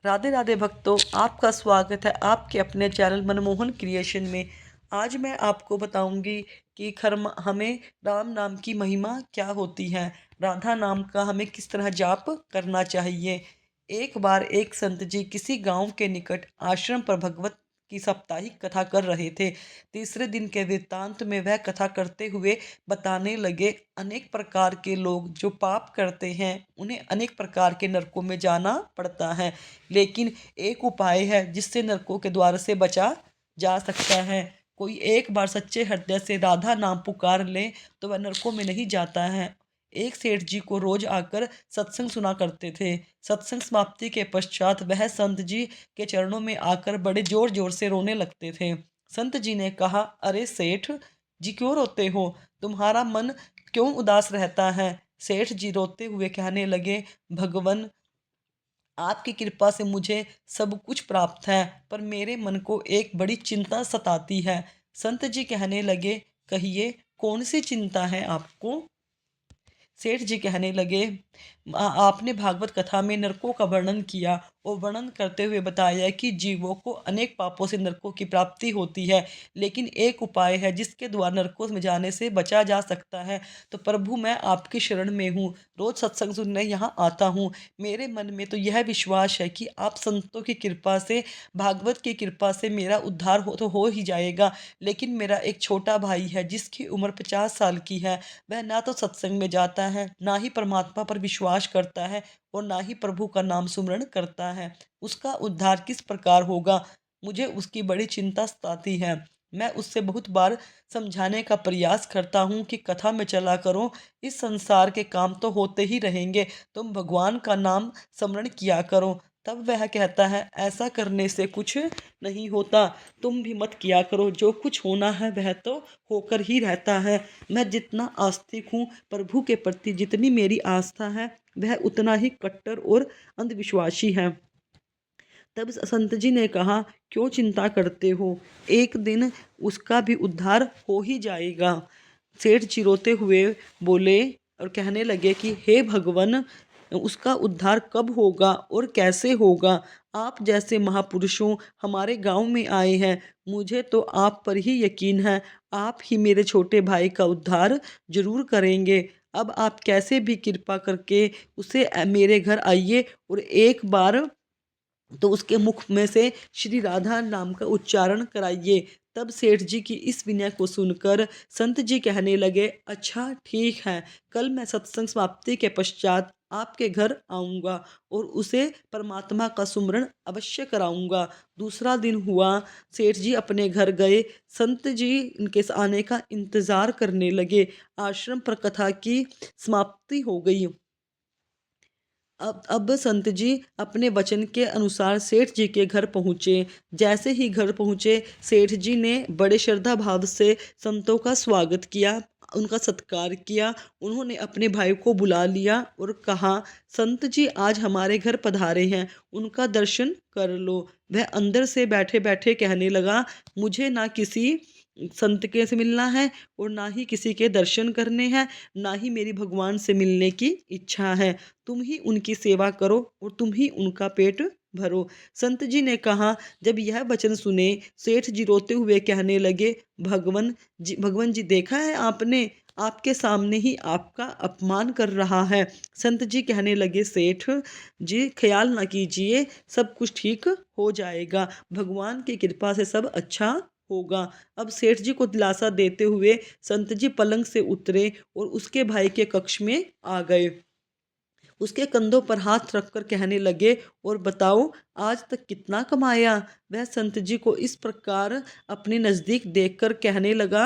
राधे राधे भक्तों, आपका स्वागत है आपके अपने चैनल मनमोहन क्रिएशन में। आज मैं आपको बताऊंगी कि खर्म हमें राम नाम की महिमा क्या होती है। राधा नाम का हमें किस तरह जाप करना चाहिए। एक बार एक संत जी किसी गांव के निकट आश्रम पर भगवत की साप्ताहिक कथा कर रहे थे। तीसरे दिन के वृत्तांत में वह कथा करते हुए बताने लगे, अनेक प्रकार के लोग जो पाप करते हैं उन्हें अनेक प्रकार के नरकों में जाना पड़ता है, लेकिन एक उपाय है जिससे नरकों के द्वार से बचा जा सकता है। कोई एक बार सच्चे हृदय से राधा नाम पुकार ले तो वह नरकों में नहीं जाता है। एक सेठ जी को रोज आकर सत्संग सुना करते थे। सत्संग समाप्ति के पश्चात वह संत जी के चरणों में आकर बड़े जोर जोर से रोने लगते थे। संत जी ने कहा, अरे सेठ जी क्यों रोते हो, तुम्हारा मन क्यों उदास रहता है। सेठ जी रोते हुए कहने लगे, भगवान आपकी कृपा से मुझे सब कुछ प्राप्त है, पर मेरे मन को एक बड़ी चिंता सताती है। संत जी कहने लगे, कहिए कौन सी चिंता है आपको। सेठ जी कहने लगे, आपने भागवत कथा में नरकों का वर्णन किया और वर्णन करते हुए बताया कि जीवों को अनेक पापों से नरकों की प्राप्ति होती है, लेकिन एक उपाय है जिसके द्वारा नरकों में जाने से बचा जा सकता है। तो प्रभु मैं आपकी शरण में हूँ, रोज सत्संग सुनने यहाँ आता हूँ। मेरे मन में तो यह विश्वास है कि आप संतों की कृपा से, भागवत की कृपा से मेरा उद्धार हो ही जाएगा। लेकिन मेरा एक छोटा भाई है जिसकी उम्र 50 साल की है। वह ना तो सत्संग में जाता है, ना ही परमात्मा पर विश्वास करता है और ना ही प्रभु का नाम सुमरण करता है। उसका उद्धार किस प्रकार होगा, मुझे उसकी बड़ी चिंता सताती है। मैं उससे बहुत बार समझाने का प्रयास करता हूँ कि कथा में चला करो, इस संसार के काम तो होते ही रहेंगे, तुम भगवान का नाम स्मरण किया करो। तब वह कहता है, ऐसा करने से कुछ नहीं होता, तुम भी मत किया करो, जो कुछ होना है वह तो होकर ही रहता है। मैं जितना आस्तिक हूँ प्रभु के प्रति, जितनी मेरी आस्था है वह उतना ही कट्टर और अंधविश्वासी है। तब संत जी ने कहा, क्यों चिंता करते हो, एक दिन उसका भी उद्धार हो ही जाएगा। सेठ चिरोते हुए बोले और कहने लगे कि हे भगवान, उसका उद्धार कब होगा और कैसे होगा। आप जैसे महापुरुषों हमारे गांव में आए हैं, मुझे तो आप पर ही यकीन है, आप ही मेरे छोटे भाई का उद्धार जरूर करेंगे। अब आप कैसे भी कृपा करके उसे मेरे घर आइए और एक बार तो उसके मुख में से श्री राधा नाम का उच्चारण कराइए। तब सेठ जी की इस विनय को सुनकर संत जी कहने लगे, अच्छा ठीक है, कल मैं सत्संग समाप्ति के पश्चात आपके घर आऊँगा और उसे परमात्मा का सुमरण अवश्य कराऊंगा। दूसरा दिन हुआ, सेठ जी अपने घर गए। संत जी इनके आने का इंतजार करने लगे। आश्रम पर कथा की समाप्ति हो गई। अब संत जी अपने वचन के अनुसार सेठ जी के घर पहुँचे। जैसे ही घर पहुँचे, सेठ जी ने बड़े श्रद्धा भाव से संतों का स्वागत किया, उनका सत्कार किया। उन्होंने अपने भाई को बुला लिया और कहा, संत जी आज हमारे घर पधारे हैं, उनका दर्शन कर लो। वह अंदर से बैठे बैठे कहने लगा, मुझे ना किसी संत के से मिलना है और ना ही किसी के दर्शन करने हैं, ना ही मेरी भगवान से मिलने की इच्छा है। तुम ही उनकी सेवा करो और तुम ही उनका पेट भरो। संत जी ने कहा। जब यह वचन सुने, सेठ जी रोते हुए कहने लगे, भगवान जी देखा है आपने, आपके सामने ही आपका अपमान कर रहा है। संत जी कहने लगे, सेठ जी ख्याल ना कीजिए, सब कुछ ठीक हो जाएगा, भगवान की कृपा से सब अच्छा होगा। अब सेठ जी को दिलासा देते हुए संत जी पलंग से उतरे और उसके भाई के कक्ष में आ गए। उसके कंधों पर हाथ रखकर कहने लगे, और बताओ आज तक कितना कमाया। वह संत जी को इस प्रकार अपने नज़दीक देखकर कहने लगा,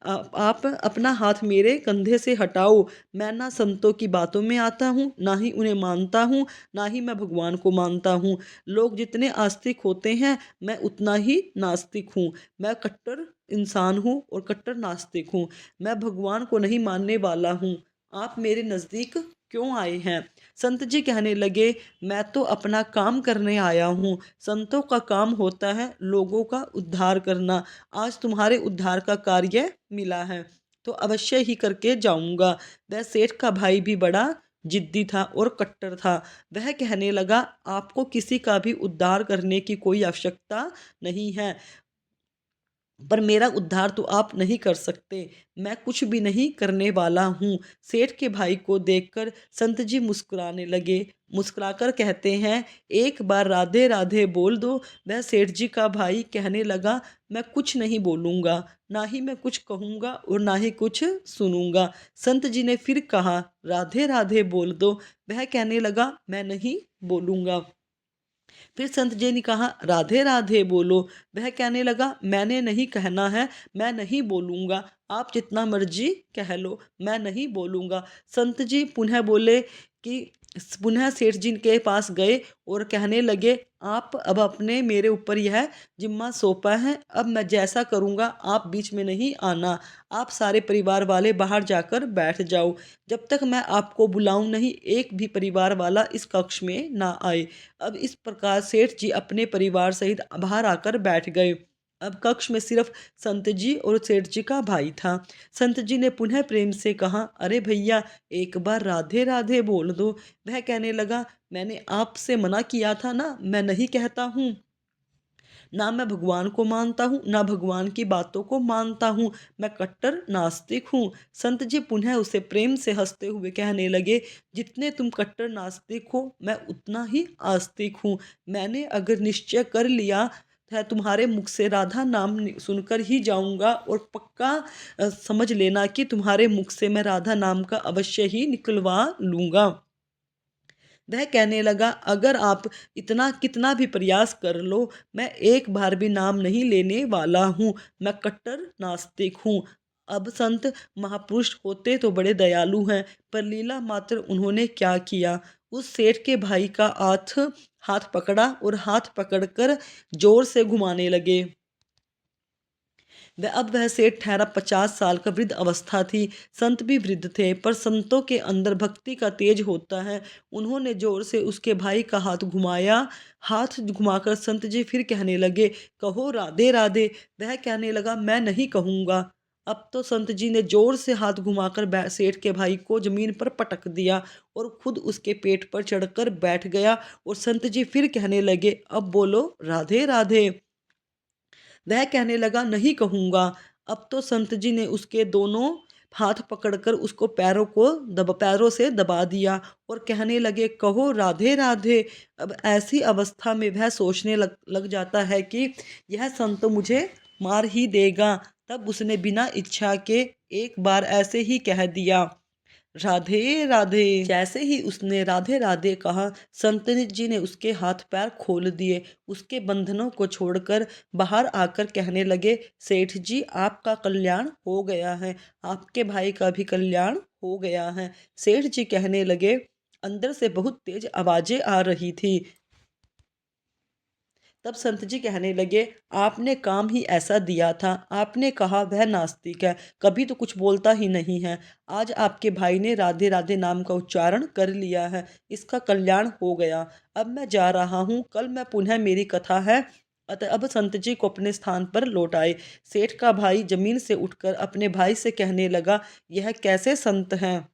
आप अपना हाथ मेरे कंधे से हटाओ। मैं ना संतों की बातों में आता हूँ, ना ही उन्हें मानता हूँ, ना ही मैं भगवान को मानता हूँ। लोग जितने आस्तिक होते हैं, मैं उतना ही नास्तिक हूँ। मैं कट्टर इंसान हूँ और कट्टर नास्तिक हूँ। मैं भगवान को नहीं मानने वाला हूँ। आप मेरे नज़दीक क्यों आए हैं। संत जी कहने लगे, मैं तो अपना काम करने आया हूँ। संतों का काम होता है लोगों का उद्धार करना। आज तुम्हारे उद्धार का कार्य मिला है तो अवश्य ही करके जाऊंगा। वह सेठ का भाई भी बड़ा जिद्दी था और कट्टर था। वह कहने लगा, आपको किसी का भी उद्धार करने की कोई आवश्यकता नहीं है, पर मेरा उद्धार तो आप नहीं कर सकते। मैं कुछ भी नहीं करने वाला हूँ। सेठ के भाई को देखकर संत जी मुस्कुराने लगे। मुस्कुराकर कहते हैं, एक बार राधे राधे बोल दो। वह सेठ जी का भाई कहने लगा, मैं कुछ नहीं बोलूँगा, ना ही मैं कुछ कहूँगा और ना ही कुछ सुनूँगा। संत जी ने फिर कहा, राधे राधे बोल दो। वह कहने लगा, मैं नहीं बोलूँगा। फिर संत जी ने कहा, राधे राधे बोलो। वह कहने लगा, मैंने नहीं कहना है, मैं नहीं बोलूँगा, आप जितना मर्जी कह लो, मैं नहीं बोलूँगा। संत जी पुनः बोले कि पुनः सेठ जी के पास गए और कहने लगे, आप अब अपने मेरे ऊपर यह जिम्मा सौंपा है, अब मैं जैसा करूँगा आप बीच में नहीं आना। आप सारे परिवार वाले बाहर जाकर बैठ जाओ। जब तक मैं आपको बुलाऊं नहीं, एक भी परिवार वाला इस कक्ष में ना आए। अब इस प्रकार सेठ जी अपने परिवार सहित बाहर आकर बैठ गए। अब कक्ष में सिर्फ संत जी और सेठ जी का भाई था। संत जी ने पुनः प्रेम से कहा, अरे भैया, एक बार राधे राधे बोल दो। वह कहने लगा, मैंने आपसे मना किया था ना, मैं नहीं कहता हूँ। ना मैं भगवान को मानता हूँ, ना भगवान की बातों को मानता हूँ। मैं कट्टर नास्तिक हूँ। संत जी पुनः उसे प्रेम से हंसते हुए कहने लगे, जितने तुम कट्टर नास्तिक हो, मैं उतना ही आस्तिक हूँ। मैंने अगर निश्चय कर लिया है, तुम्हारे मुख से राधा नाम सुनकर ही जाऊंगा, और पक्का समझ लेना कि तुम्हारे मुख से मैं राधा नाम का अवश्य ही निकलवा लूंगा। वह कहने लगा, अगर आप इतना कितना भी प्रयास कर लो, मैं एक बार भी नाम नहीं लेने वाला हूँ। मैं कट्टर नास्तिक हूँ। अब संत महापुरुष होते तो बड़े दयालु हैं, पर लीला मात्र उन्होंने क्या किया। उस सेठ के भाई का हाथ हाथ पकड़ा और हाथ पकड़कर जोर से घुमाने लगे। वह सेठ ठहरा 50 साल का, वृद्ध अवस्था थी। संत भी वृद्ध थे, पर संतों के अंदर भक्ति का तेज होता है। उन्होंने जोर से उसके भाई का हाथ घुमाया। हाथ घुमाकर संत जी फिर कहने लगे, कहो राधे राधे। वह कहने लगा, मैं नहीं कहूँगा। अब तो संत जी ने जोर से हाथ घुमाकर सेठ के भाई को जमीन पर पटक दिया और खुद उसके पेट पर चढ़कर बैठ गया। और संत जी फिर कहने लगे, अब बोलो राधे राधे। वह कहने लगा, नहीं कहूँगा। अब तो संत जी ने उसके दोनों हाथ पकड़कर उसको पैरों से दबा दिया और कहने लगे, कहो राधे राधे। अब ऐसी अवस्था में वह सोचने लग जाता है कि यह संत तो मुझे मार ही देगा। तब उसने बिना इच्छा के एक बार ऐसे ही कह दिया, राधे राधे। जैसे ही उसने राधे राधे कहा, संत जी ने उसके हाथ पैर खोल दिए, उसके बंधनों को छोड़कर बाहर आकर कहने लगे, सेठ जी, आपका कल्याण हो गया है, आपके भाई का भी कल्याण हो गया है। सेठ जी कहने लगे, अंदर से बहुत तेज आवाजें आ रही थी। तब संत जी कहने लगे, आपने काम ही ऐसा दिया था। आपने कहा वह नास्तिक है, कभी तो कुछ बोलता ही नहीं है। आज आपके भाई ने राधे राधे नाम का उच्चारण कर लिया है, इसका कल्याण हो गया। अब मैं जा रहा हूँ, कल मैं पुनः मेरी कथा है। अतः अब संत जी को अपने स्थान पर लौट आए। सेठ का भाई जमीन से उठकर अपने भाई से कहने लगा, यह कैसे संत हैं,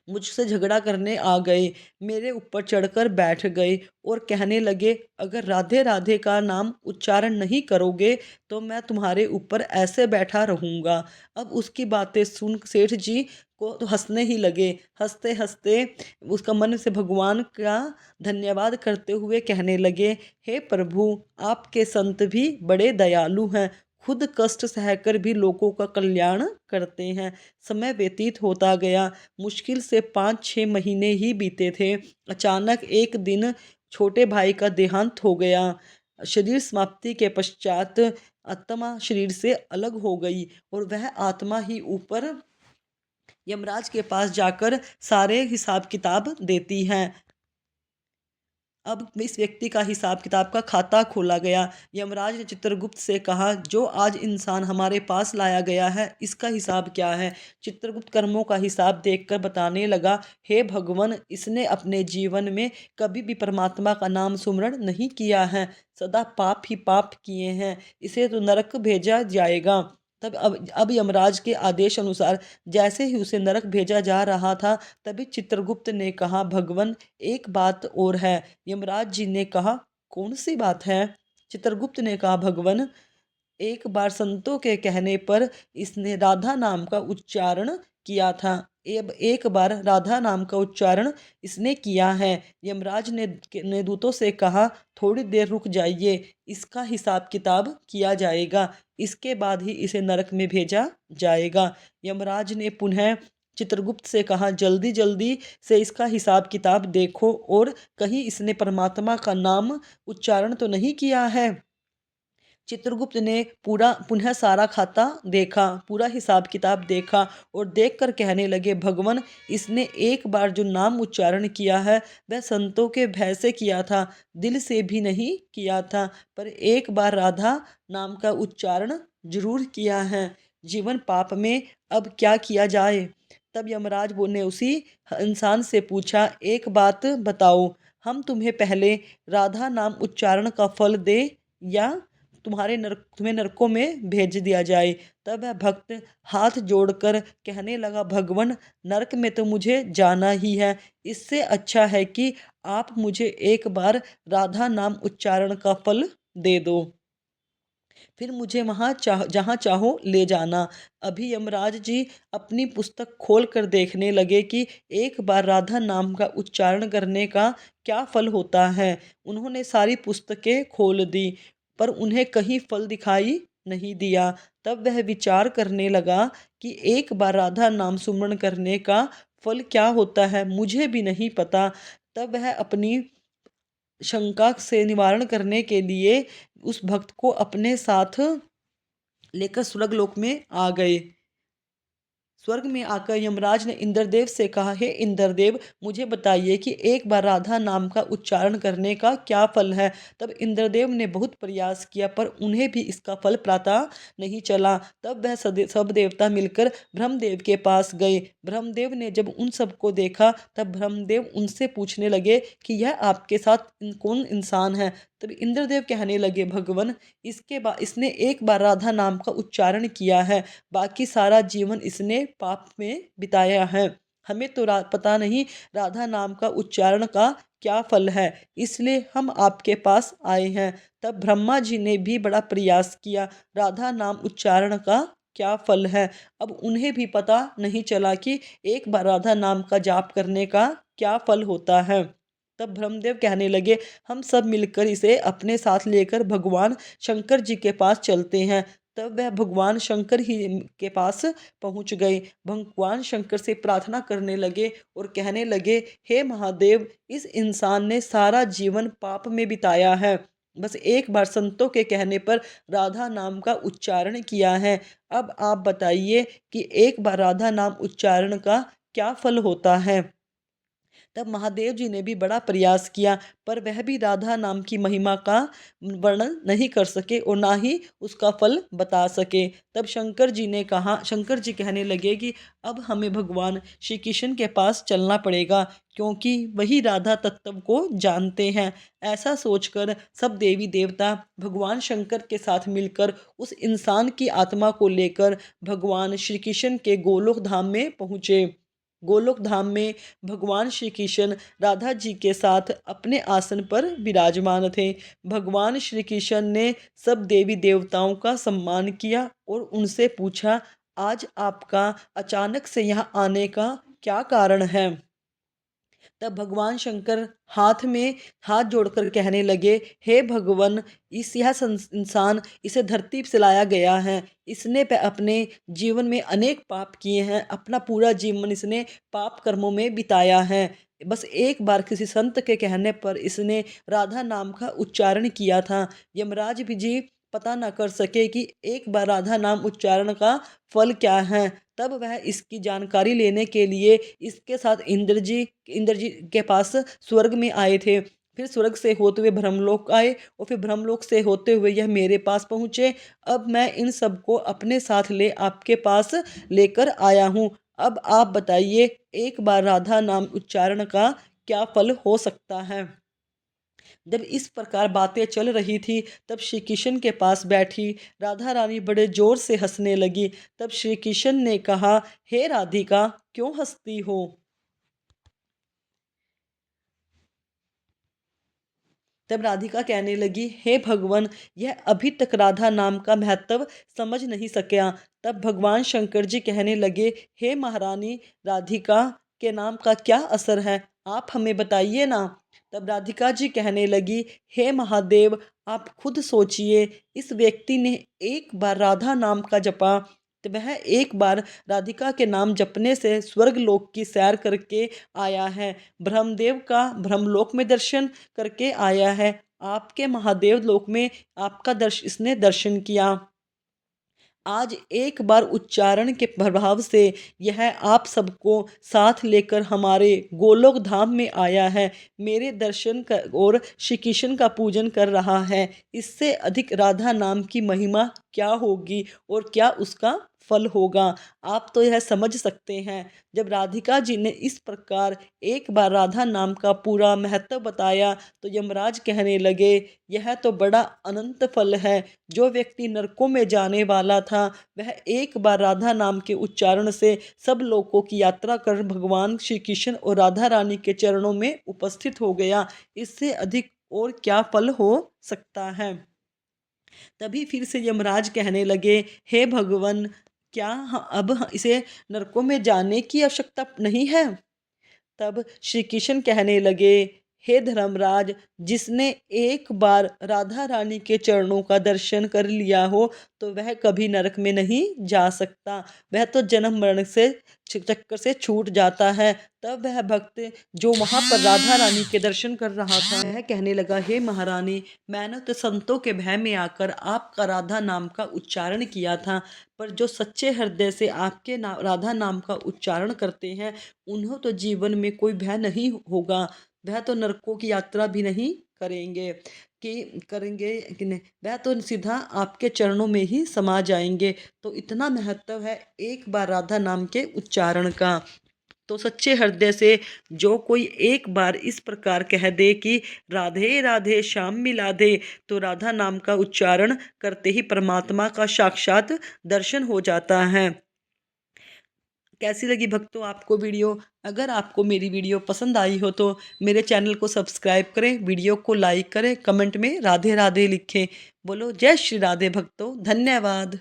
मुझसे झगड़ा करने आ गए, मेरे ऊपर चढ़कर बैठ गए और कहने लगे, अगर राधे राधे का नाम उच्चारण नहीं करोगे तो मैं तुम्हारे ऊपर ऐसे बैठा रहूँगा। अब उसकी बातें सुन सेठ जी को तो हंसने ही लगे। हंसते हंसते उसका मन से भगवान का धन्यवाद करते हुए कहने लगे, हे प्रभु, आपके संत भी बड़े दयालु हैं, खुद कष्ट सहकर भी लोगों का कल्याण करते हैं। समय व्यतीत होता गया। मुश्किल से 5-6 महीने ही बीते थे। अचानक एक दिन छोटे भाई का देहांत हो गया। शरीर समाप्ति के पश्चात आत्मा शरीर से अलग हो गई और वह आत्मा ही ऊपर यमराज के पास जाकर सारे हिसाब किताब देती है। अब इस व्यक्ति का हिसाब किताब का खाता खोला गया। यमराज ने चित्रगुप्त से कहा, जो आज इंसान हमारे पास लाया गया है, इसका हिसाब क्या है। चित्रगुप्त कर्मों का हिसाब देखकर बताने लगा, हे भगवान, इसने अपने जीवन में कभी भी परमात्मा का नाम सुमरण नहीं किया है, सदा पाप ही पाप किए हैं, इसे तो नरक भेजा जाएगा। अब यमराज के आदेश अनुसार जैसे ही उसे नरक भेजा जा रहा था, तभी चित्रगुप्त ने कहा, भगवन एक बात और है। यमराज जी ने कहा, कौन सी बात है? चित्रगुप्त ने कहा, भगवन एक बार संतों के कहने पर इसने राधा नाम का उच्चारण किया था। अब एक बार राधा नाम का उच्चारण इसने किया है। यमराज ने दूतों से कहा, थोड़ी देर रुक जाइए, इसका हिसाब किताब किया जाएगा, इसके बाद ही इसे नरक में भेजा जाएगा। यमराज ने पुनः चित्रगुप्त से कहा, जल्दी जल्दी से इसका हिसाब किताब देखो, और कहीं इसने परमात्मा का नाम उच्चारण तो नहीं किया है। चित्रगुप्त ने पूरा पुनः सारा खाता देखा, पूरा हिसाब किताब देखा, और देखकर कहने लगे, भगवन इसने एक बार जो नाम उच्चारण किया है वह संतों के भय से किया था, दिल से भी नहीं किया था, पर एक बार राधा नाम का उच्चारण जरूर किया है। जीवन पाप में, अब क्या किया जाए? तब यमराज ने उसी इंसान से पूछा, एक बात बताओ, हम तुम्हें पहले राधा नाम उच्चारण का फल दे, या तुम्हें नरकों में भेज दिया जाए? तब वह भक्त हाथ जोड़कर कहने लगा, भगवन नरक में तो मुझे जाना ही है, इससे अच्छा है कि आप मुझे एक बार राधा नाम उच्चारण का फल दे दो, फिर मुझे वहाँ जहाँ चाहो ले जाना। अभी यमराज जी अपनी पुस्तक खोल कर देखने लगे कि एक बार राधा नाम का उच्चारण करने का क्या फल होता है। उन्होंने सारी पुस्तकें खोल दी, पर उन्हें कहीं फल दिखाई नहीं दिया। तब वह विचार करने लगा कि एक बार राधा नाम सुमरण करने का फल क्या होता है, मुझे भी नहीं पता। तब वह अपनी शंका से निवारण करने के लिए उस भक्त को अपने साथ लेकर स्वर्गलोक में आ गए। स्वर्ग में आकर यमराज ने इंद्रदेव से कहा, हे इंद्रदेव, मुझे बताइए कि एक बार राधा नाम का उच्चारण करने का क्या फल है? तब इंद्रदेव ने बहुत प्रयास किया, पर उन्हें भी इसका फल पता नहीं चला। तब वह सब देवता मिलकर ब्रह्मदेव के पास गए। ब्रह्मदेव ने जब उन सबको देखा, तब ब्रह्मदेव उनसे पूछने लगे कि यह आपके साथ कौन इंसान है? तब इंद्रदेव कहने लगे, भगवन इसके बाद इसने एक बार राधा नाम का उच्चारण किया है, बाकी सारा जीवन इसने पाप में बिताया है। हमें तो पता नहीं राधा नाम का उच्चारण का क्या फल है, इसलिए हम आपके पास आए हैं। तब ब्रह्मा जी ने भी बड़ा प्रयास किया, राधा नाम उच्चारण का क्या फल है। अब उन्हें भी पता नहीं चला कि एक बार राधा नाम का जाप करने का क्या फल होता है। तब ब्रह्मदेव कहने लगे, हम सब मिलकर इसे अपने साथ लेकर भगवान शंकर जी के पास चलते हैं। तब वह भगवान शंकर ही के पास पहुंच गए। भगवान शंकर से प्रार्थना करने लगे और कहने लगे, हे महादेव, इस इंसान ने सारा जीवन पाप में बिताया है, बस एक बार संतों के कहने पर राधा नाम का उच्चारण किया है। अब आप बताइए कि एक बार राधा नाम उच्चारण का क्या फल होता है? तब महादेव जी ने भी बड़ा प्रयास किया, पर वह भी राधा नाम की महिमा का वर्णन नहीं कर सके और ना ही उसका फल बता सके। तब शंकर जी कहने लगे कि अब हमें भगवान श्री कृष्ण के पास चलना पड़ेगा, क्योंकि वही राधा तत्व को जानते हैं। ऐसा सोचकर सब देवी देवता भगवान शंकर के साथ मिलकर उस इंसान की आत्मा को लेकर भगवान श्री कृष्ण के गोलोक धाम में पहुँचे। गोलोक धाम में भगवान श्री कृष्ण राधा जी के साथ अपने आसन पर विराजमान थे। भगवान श्री कृष्ण ने सब देवी देवताओं का सम्मान किया और उनसे पूछा, आज आपका अचानक से यहाँ आने का क्या कारण है? तब भगवान शंकर हाथ जोड़कर कहने लगे, हे भगवन, इंसान इसे धरती से लाया गया है, इसने अपने जीवन में अनेक पाप किए हैं, अपना पूरा जीवन इसने पाप कर्मों में बिताया है। बस एक बार किसी संत के कहने पर इसने राधा नाम का उच्चारण किया था। यमराज भी जी पता न कर सके कि एक बार राधा नाम उच्चारण का फल क्या है। तब वह इसकी जानकारी लेने के लिए इसके साथ इंद्र जी के पास स्वर्ग में आए थे। फिर स्वर्ग से होते हुए ब्रह्मलोक आए और फिर ब्रह्मलोक से होते हुए यह मेरे पास पहुँचे। अब मैं इन सबको अपने साथ ले आपके पास लेकर आया हूँ। अब आप बताइए, एक बार राधा नाम उच्चारण का क्या फल हो सकता है? जब इस प्रकार बातें चल रही थी तब श्री कृष्ण के पास बैठी राधा रानी बड़े जोर से हंसने लगी। तब श्री कृष्ण ने कहा, हे राधिका, क्यों हंसती हो? तब राधिका कहने लगी, हे भगवान, यह अभी तक राधा नाम का महत्व समझ नहीं सका। तब भगवान शंकर जी कहने लगे, हे महारानी, राधिका के नाम का क्या असर है, आप हमें बताइए ना। तब राधिका जी कहने लगी, हे महादेव, आप खुद सोचिए, इस व्यक्ति ने एक बार राधा नाम का जपा तो वह एक बार राधिका के नाम जपने से स्वर्ग लोक की सैर करके आया है, ब्रह्मदेव का ब्रह्मलोक में दर्शन करके आया है, आपके महादेव लोक में आपका इसने दर्शन किया। आज एक बार उच्चारण के प्रभाव से यह आप सबको साथ लेकर हमारे गोलोक धाम में आया है, मेरे दर्शन कर और श्री कृष्ण का पूजन कर रहा है। इससे अधिक राधा नाम की महिमा क्या होगी और क्या उसका फल होगा। आप तो यह समझ सकते हैं। जब राधिका जी ने इस प्रकार एक बार राधा नाम का पूरा महत्व बताया तो यमराज कहने लगे, यह तो बड़ा अनंत फल है। जो व्यक्ति नरकों में जाने वाला था वह एक बार राधा नाम के उच्चारण से सब लोकों की यात्रा कर भगवान श्री कृष्ण और राधा रानी के चरणों में उपस्थित हो गया। इससे अधिक और क्या फल हो सकता है। तभी फिर से यमराज कहने लगे, हे भगवान, क्या अब इसे नरकों में जाने की आवश्यकता नहीं है? तब श्री कृष्ण कहने लगे, हे धर्मराज, जिसने एक बार राधा रानी के चरणों का दर्शन कर लिया हो तो वह कभी नरक में नहीं जा सकता, वह तो जन्म मरण से चक्कर से छूट जाता है। तब वह भक्त जो वहां पर राधा रानी के दर्शन कर रहा था वह कहने लगा, हे महारानी, मैंने तो संतों के भय में आकर आपका राधा नाम का उच्चारण किया था, पर जो सच्चे हृदय से आपके राधा नाम का उच्चारण करते हैं उन्हें तो जीवन में कोई भय नहीं होगा, वह तो नरकों की यात्रा भी नहीं करेंगे कि नहीं, वह तो सीधा आपके चरणों में ही समा जाएंगे। तो इतना महत्व है एक बार राधा नाम के उच्चारण का। तो सच्चे हृदय से जो कोई एक बार इस प्रकार कह दे कि राधे राधे श्याम मिला दे, तो राधा नाम का उच्चारण करते ही परमात्मा का साक्षात दर्शन हो जाता है। कैसी लगी भक्तों आपको वीडियो? अगर आपको मेरी वीडियो पसंद आई हो तो मेरे चैनल को सब्सक्राइब करें, वीडियो को लाइक करें, कमेंट में राधे राधे लिखें। बोलो जय श्री राधे भक्तों, धन्यवाद।